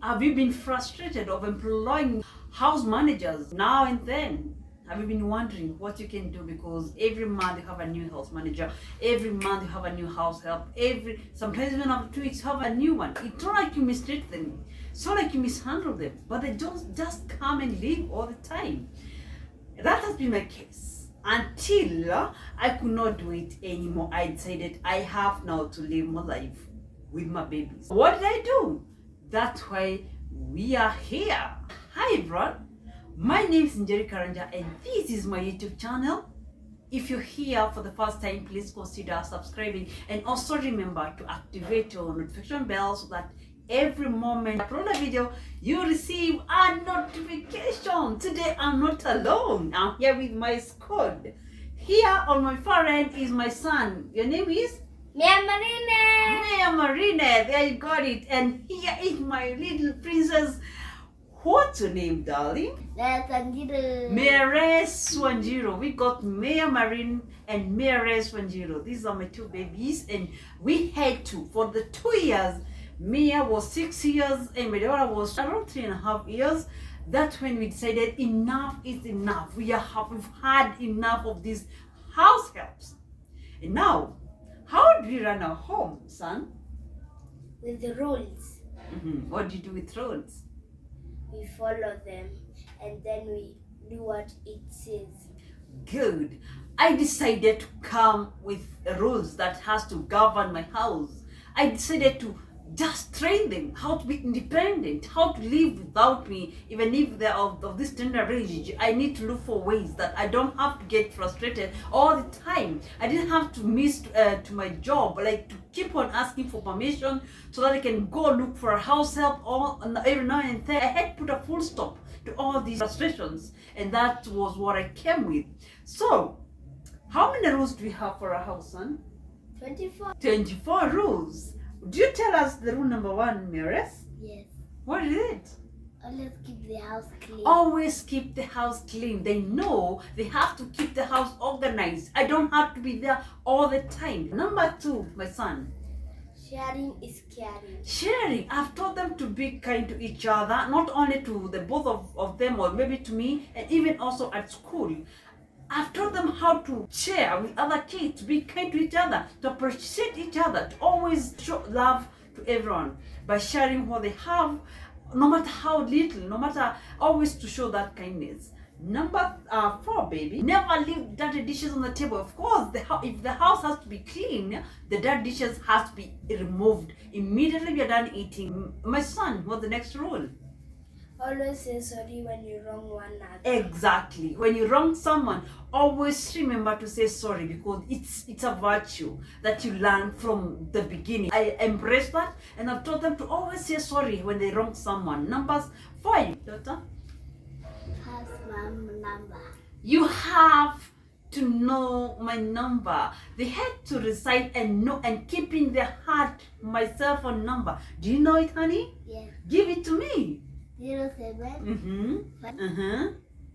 Have you been frustrated of employing house managers now and then? Have you been wondering what you can do, because every month you have a new house manager, every month you have a new house help, sometimes even after 2 weeks you have a new one. It's not like you mistreat them, it's not like you mishandle them, but they don't just come and leave all the time. That has been my case until I could not do it anymore. I decided I have now to live my life with my babies. What did I do? That's why we are here. Hi everyone, my name is Njeri Karanja and this is my YouTube channel. If you're here for the first time, please consider subscribing and also remember to activate your notification bell so that every moment I upload a video, you receive a notification. Today I'm not alone. I'm here with my squad. Here on my far end is my son. Your name is? Mia Marine. Mia Marine. There you got it. And here is my little princess. What's your name, darling? Mia Swanjiro. We got Mia Marine and Mia Swanjiro. These are my two babies, and we had to for the 2 years. Mia was 6 years and my daughter was around 3.5 years. That's when we decided enough is enough. We've had enough of these house helps. And now, how do we run our home, son? With the rules. What do you do with rules? We follow them and then we do what it says. Good. I decided to come with rules that has to govern my house. I decided to just train them how to be independent, how to live without me. Even if they're of this tender age, I need to look for ways that I don't have to get frustrated all the time. I didn't have to miss to my job, like to keep on asking for permission so that I can go look for a house help every now and then. I had to put a full stop to all these frustrations, and that was what I came with. So, how many rules do we have for a house, son? 24. 24 rules. Do you tell us the rule number 1, Mires? Yes. What is it? Always keep the house clean. Always keep the house clean. They know they have to keep the house organized. I don't have to be there all the time. Number 2, my son. Sharing is caring. Sharing. I've taught them to be kind to each other, not only to the both of them, or maybe to me, and even also at school. I've taught them how to share with other kids, to be kind to each other, to appreciate each other, to always show love to everyone by sharing what they have, no matter how little, no matter, always to show that kindness. Number 4, baby, never leave dirty dishes on the table. Of course, if the house has to be clean, the dirty dishes has to be removed immediately you're done eating. My son, what's the next rule? Always say sorry when you wrong one another. Exactly. When you wrong someone, always remember to say sorry, because it's a virtue that you learn from the beginning. I embrace that, and I've taught them to always say sorry when they wrong someone. Numbers 5, daughter. Has mom number. You have to know my number. They had to recite and know and keep in their heart my cell phone number. Do you know it, honey? Yes. Give it to me. 07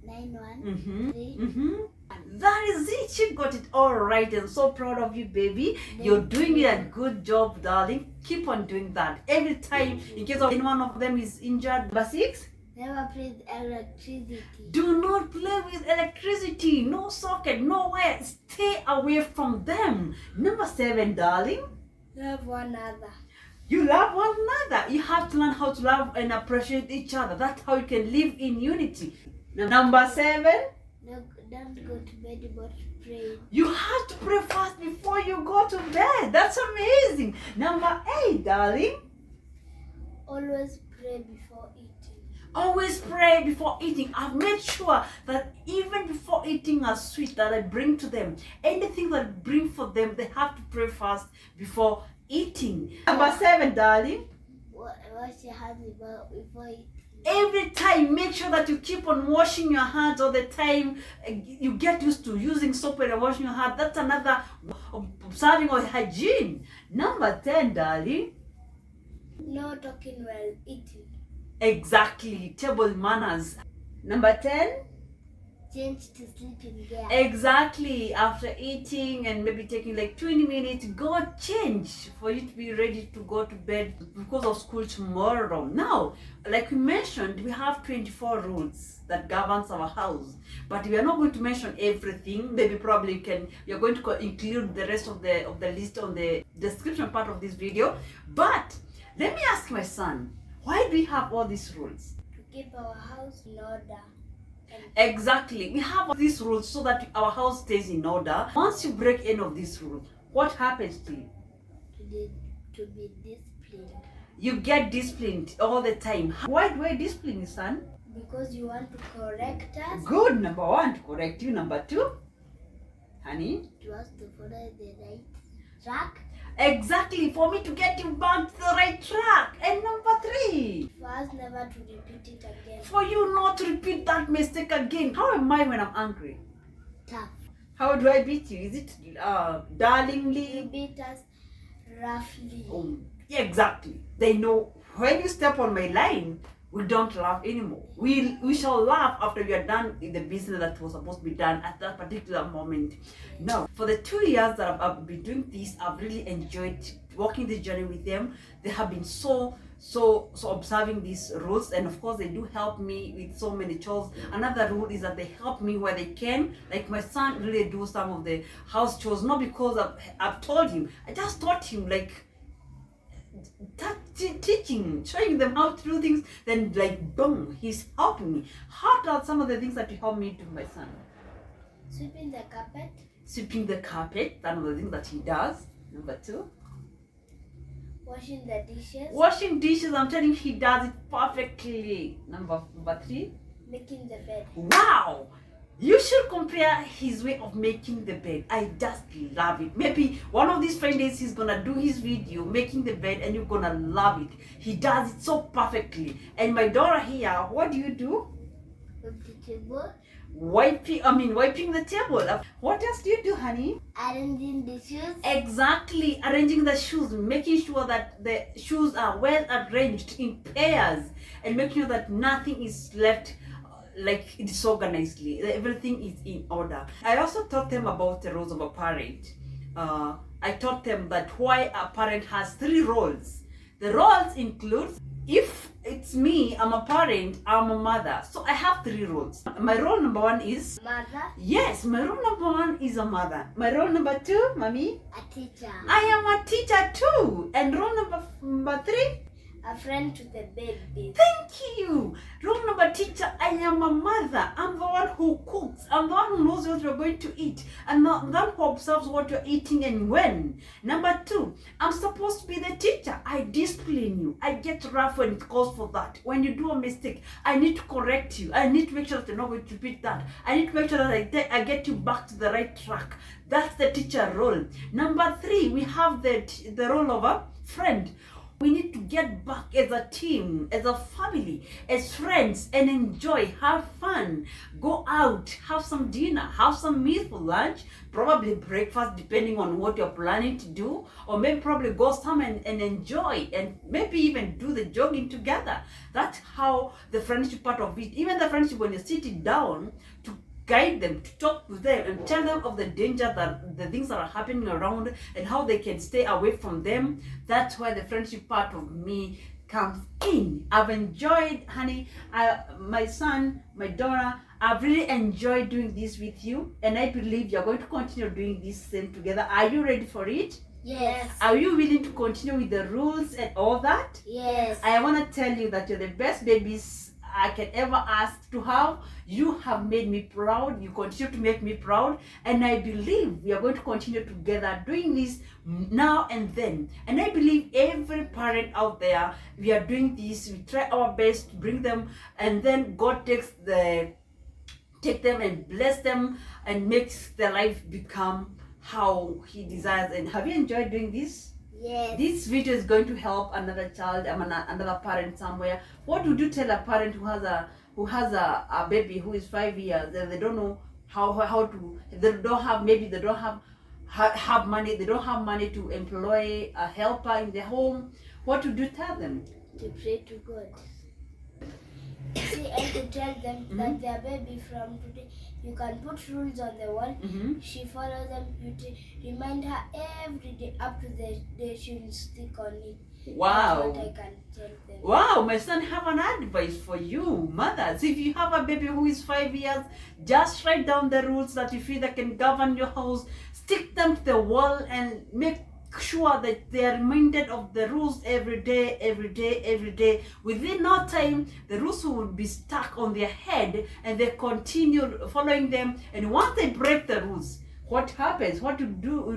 91 3. That is it. You got it all right. I'm so proud of you, baby. You're doing a good job, darling. Keep on doing that every time, in case of any one of them is injured. Number 6. Never play with electricity. Do not play with electricity. No socket, no wire. Stay away from them. Number 7, darling. Love one another. You love one another. You have to learn how to love and appreciate each other. That's how you can live in unity. Number 7. Don't go to bed but pray. You have to pray first before you go to bed. That's amazing. Number 8, darling. Always pray before eating. Always pray before eating. I've made sure that even before eating a sweet that I bring to them, anything that I bring for them, they have to pray first before eating. Number 7, darling. Wash your hands before eating. Every time, make sure that you keep on washing your hands all the time. You get used to using soap when you're washing your hands. That's another observing of hygiene. Number 10, darling. No talking while eating. Exactly. Table manners. Number 10. change to sleeping there. Exactly. After eating and maybe taking like 20 minutes, go change for you to be ready to go to bed because of school tomorrow. Now, like we mentioned, we have 24 rules that governs our house, but we are not going to mention everything. Maybe probably you're going to include the rest of the list on the description part of this video. But let me ask my son, why do we have all these rules? To keep our house in order. Exactly. We have these rules so that our house stays in order. Once you break any of these rules, what happens to you? To be disciplined. You get disciplined all the time. Why do I discipline you, son? Because you want to correct us. Good. Number one, to correct you. Number two, honey? To us to follow the right track. Exactly. For me to get you back to the right track. And number three, for us never to repeat it again. For you not to repeat that mistake again. How am I when I'm angry? Tough. How do I beat you? Is it darlingly? You beat us roughly. Oh, yeah, exactly. They know when you step on my line, we don't laugh anymore. We shall laugh after we are done in the business that was supposed to be done at that particular moment. Now, for the 2 years that I've been doing this, I've really enjoyed walking this journey with them. They have been so observing these rules, and of course they do help me with so many chores. Another rule is that they help me where they can. Like my son really do some of the house chores, not because I've told him. I just taught him, like teaching, showing them how to do things. Then like boom, he's helping me. How are some of the things that you help me do, my son? Sweeping the carpet. Sweeping the carpet, one of the things that he does. Number two, washing the dishes. Washing dishes, I'm telling you, he does it perfectly. Number three, making the bed. Wow! You should compare his way of making the bed. I just love it. Maybe one of these Fridays he's gonna do his video making the bed and you're gonna love it. He does it so perfectly. And my daughter here, what do you do? With the table. Wiping the table. What else do you do, honey? Arranging the shoes. Exactly, arranging the shoes, making sure that the shoes are well arranged in pairs, and making sure that nothing is left like disorganizedly. Everything is in order. I also taught them about the roles of a parent. I taught them that why a parent has 3 roles. The roles include, if it's me, I'm a parent, I'm a mother. So I have 3 roles. My role number 1 is mother. Yes, my role number 1 is a mother. My role number 2, mommy? A teacher. I am a teacher too. And role number 3? A friend to the baby. Thank you. Role number teacher, I am a mother. I'm the one who cooks. I'm the one who knows what you're going to eat. I'm the one who observes what you're eating and when. Number 2, I'm supposed to be the teacher. I discipline you. I get rough when it calls for that. When you do a mistake, I need to correct you. I need to make sure that you're not going to repeat that. I need to make sure that I get you back to the right track. That's the teacher role. Number 3, we have the role of a friend. We need to get back as a team, as a family, as friends, and enjoy, have fun, go out, have some dinner, have some meal for lunch, probably breakfast depending on what you're planning to do, or maybe probably go somewhere and enjoy, and maybe even do the jogging together. That's how the friendship part of it, even the friendship when you're sitting down to guide them, to talk to them and tell them of the danger, that the things that are happening around and how they can stay away from them. That's where the friendship part of me comes in. I've enjoyed, honey, my son, my daughter, I've really enjoyed doing this with you, and I believe you're going to continue doing this same together. Are you ready for it? Yes. Are you willing to continue with the rules and all that? Yes. I want to tell you that you're the best babies I can ever ask to have. You have made me proud. You continue to make me proud, and I believe we are going to continue together doing this now and then. And I believe every parent out there, we are doing this. We try our best to bring them, and then God take them and bless them and makes their life become how He desires. And have you enjoyed doing this? Yes. This video is going to help another child, another parent somewhere. What would you tell a parent who has a baby who is 5 years and they don't know how to, they don't have money, they don't have money to employ a helper in their home? What would you tell them? To pray to God. See, and to tell them that their baby from today, you can put rules on the wall. She follows them. You remind her every day up to the day she will stick on it. Wow. That's what I can tell them. Wow, my son, have an advice for you, mothers. If you have a baby who is 5 years, just write down the rules that you feel that can govern your house, stick them to the wall, and make sure that they are reminded of the rules every day, every day, every day. Within no time, the rules will be stuck on their head, and they continue following them. And once they break the rules, what happens? What do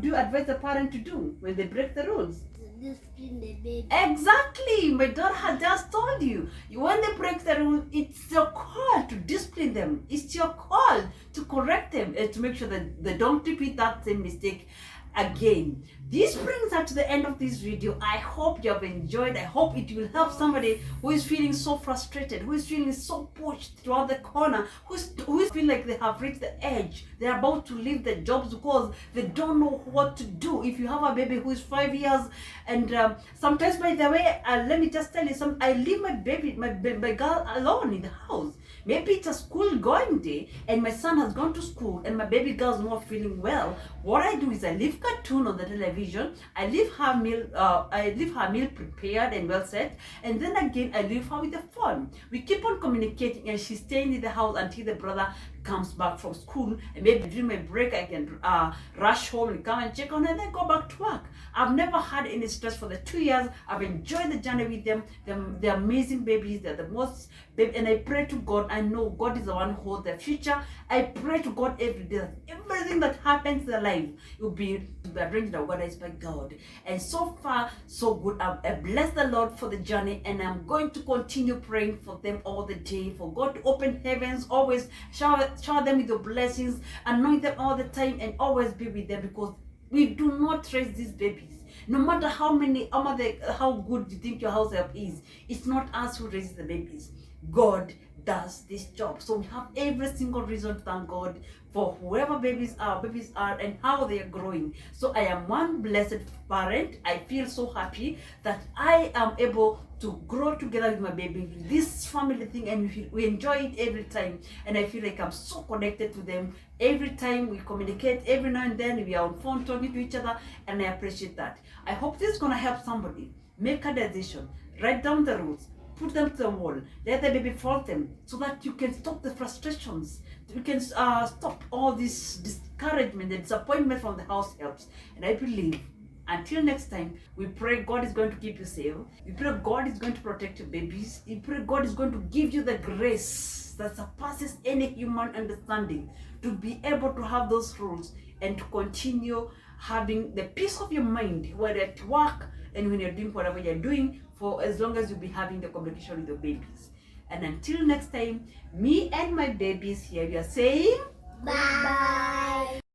you advise the parent to do when they break the rules? Discipline the baby. Exactly, my daughter had just told you. When they break the rule, it's your call to discipline them. It's your call to correct them and to make sure that they don't repeat that same mistake again. This brings us to the end of this video. I hope you have enjoyed. I hope it will help somebody who is feeling so frustrated, who is feeling so pushed throughout the corner, who is feel like they have reached the edge. They're about to leave their jobs because they don't know what to do. If you have a baby who is 5 years, and sometimes, by the way, let me just tell you I leave my baby, my girl alone in the house. Maybe it's a school going day and my son has gone to school and my baby girl's not feeling well. What I do is I leave cartoon on the television. I leave her meal prepared and well set, and then again I leave her with the phone. We keep on communicating, and she's staying in the house until the brother comes back from school, and maybe during my break I can rush home and come and check on her and then go back to work. I've never had any stress for the 2 years. I've enjoyed the journey with them. They're amazing babies. They're the most baby, and I pray to God. I know God is the one who holds the future. I pray to God every day that everything that happens in their life will be arranged and organized by God. And so far, so good. I bless the Lord for the journey, and I'm going to continue praying for them all the day, for God to open heavens, always shower them with your blessings, anoint them all the time, and always be with them, because we do not raise these babies. No matter how good you think your house help is, it's not us who raises the babies. God does this job. So we have every single reason to thank God for whoever babies are and how they are growing. So I am one blessed parent. I feel so happy that I am able to grow together with my baby, this family thing, and we enjoy it every time. And I feel like I'm so connected to them. Every time we communicate, every now and then we are on phone talking to each other, and I appreciate that. I hope this is gonna help somebody make a decision, write down the rules, put them to the wall, let the baby follow them, so that you can stop the frustrations. You can stop all this discouragement and disappointment from the house helps. And I believe, until next time, we pray God is going to keep you safe. We pray God is going to protect your babies. We pray God is going to give you the grace that surpasses any human understanding to be able to have those rules and to continue having the peace of your mind when you're at work and when you're doing whatever you're doing, for as long as you'll be having the communication with your babies. And until next time, me and my babies here, we are saying Bye.